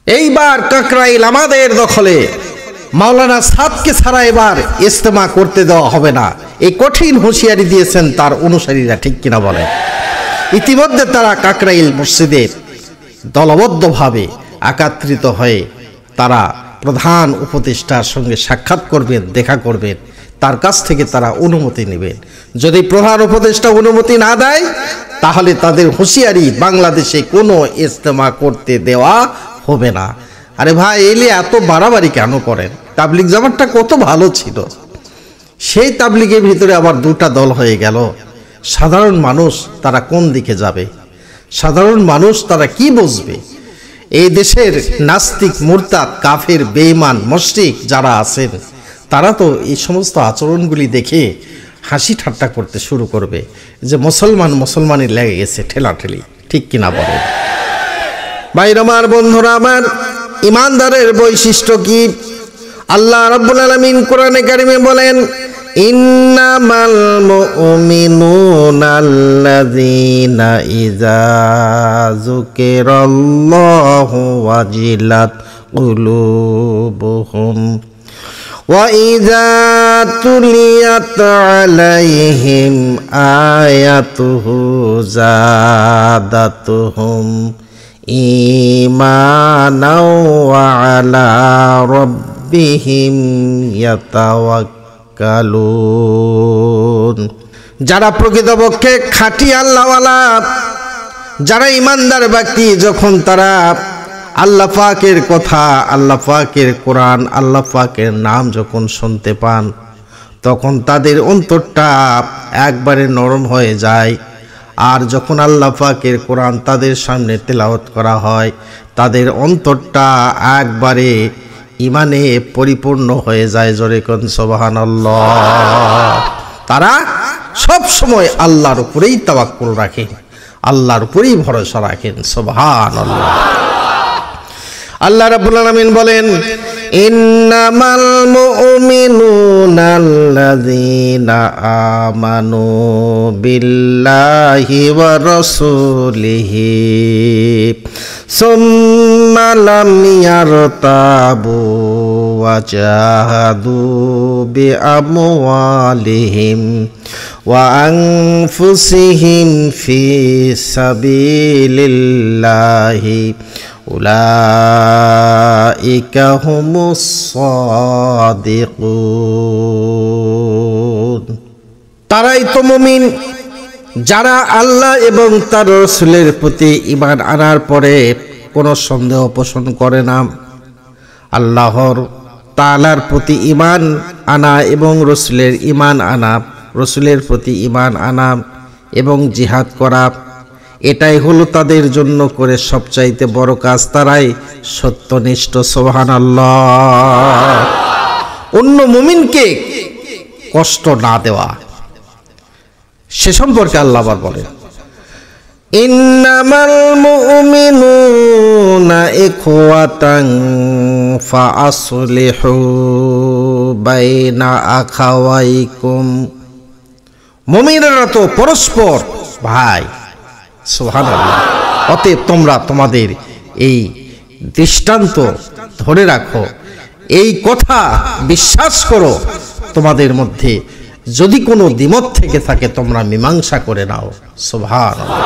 এইবার কাকরাইল আমাদের দখলে, মাওলানা সাদকে ছাড়া এবার ইজতেমা করতে দেওয়া হবে না, এই কঠিন হুঁশিয়ারি দিয়েছেন তার অনুসারীরা, ঠিক কিনা বলেন? ইতিমধ্যে তারা কাকরাইল মসজিদে দলবদ্ধভাবে একত্রিত হয়ে তারা প্রধান উপদেষ্টার সঙ্গে সাক্ষাৎ করবেন, দেখা করবেন, তার কাছ থেকে তারা অনুমতি নেবেন। যদি প্রধান উপদেষ্টা অনুমতি না দেয় তাহলে তাদের হুঁশিয়ারি, বাংলাদেশে কোনো ইজতেমা করতে দেওয়া হবে না। আরে ভাই, এলে এত বাড়াবাড়ি কেন করেন? তাবলিগ জামাতটা কত ভালো ছিল, সেই তাবলিগের ভিতরে আবার দুটা দল হয়ে গেল। সাধারণ মানুষ তারা কোন দিকে যাবে? সাধারণ মানুষ তারা কি বুঝবে? এই দেশের নাস্তিক, মুরতাদ, কাফের, বেঈমান, মুশরিক যারা আছেন তারা তো এই সমস্ত আচরণগুলি দেখে হাসি ঠাট্টা করতে শুরু করবে যে মুসলমানের লেগে গেছে ঠেলাঠেলি, ঠিক কিনা বলেন? ভাইরা আমার, বন্ধুরা আমার, ইমানদারের বৈশিষ্ট্য কি? আল্লাহ রাব্বুল আলামিন কোরআনে কারিমে বলেন, ইন্নামাল মুমিনুনা আল্লাযীনা ইযা যুকিরাল্লাহু ওয়াজিলাত কুলুবুহুম ওয়া ইযা তুলিয়াত আলাইহিম আয়াতুহু যাদাতুহুম ঈমানাও ওয়া আলা রাব্বিহিম ইয়াতাওয়াক্কালুন। যারা প্রকৃতপক্ষে খাঁটি আল্লাহওয়ালা, যারা ইমানদার ব্যক্তি, যখন তারা আল্লাহ পাকের কথা, আল্লাহ পাকের কোরআন, আল্লাহ পাকের নাম যখন শুনতে পান, তখন তাদের অন্তরটা একবারে নরম হয়ে যায়। আর যখন আল্লাহ পাকের কোরআন তাদের সামনে তেলাওয়াত করা হয়, তাদের অন্তরটা একবারে ইমানে পরিপূর্ণ হয়ে যায়। জোরে কোন সুবহানাল্লাহ। তারা সব সময় আল্লাহর উপরেই তাওয়াক্কুল রাখেন, আল্লাহর উপরেই ভরসা রাখেন। সুবহানাল্লাহ। আল্লাহ রাব্বুল আলামিন বলেন, ইন্নামাল মুমিনুনা আল্লাযীনা আমানু বিল্লাহি ওয়া রাসূলিহি সুম্মা লাম ইয়ারতাবু ওয়া জাহাদু বিআমওয়ালিহিম ওয়া আনফুসিহিম ফি সাবিলিল্লাহি উলাইকা হুমুস সাদিকুন। তারাই তো মুমিন যারা আল্লাহ এবং তার রাসূলের প্রতি ঈমান আনার পরে কোনো সন্দেহ পোষণ করে না। আল্লাহর তাআলার প্রতি ঈমান আনা এবং রাসূলের ঈমান আনা, রাসূলের প্রতি ঈমান আনা এবং জিহাদ করা, এটাই হলো তাদের জন্য করে সবচাইতে বড় কাজ। তারাই সত্যনিষ্ঠ। সুবহানাল্লাহ। অন্য মুমিনকে কষ্ট না দেওয়া, সে সম্পর্কে আল্লাহ আবার বলেন, ইন্নামাল মুমিনুনা ইখওয়াতান ফাআসলিহু বাইনা আখাওয়াইকুম। মুমিনরা তো পরস্পর ভাই। সুবহানাল্লাহ। অতএব তোমরা তোমাদের এই দৃষ্টান্ত ধরে রাখো, এই কথা বিশ্বাস করো, তোমাদের মধ্যে যদি কোনো দ্বিমত থেকে থাকে তোমরা মীমাংসা করে নাও। সুবহানাল্লাহ।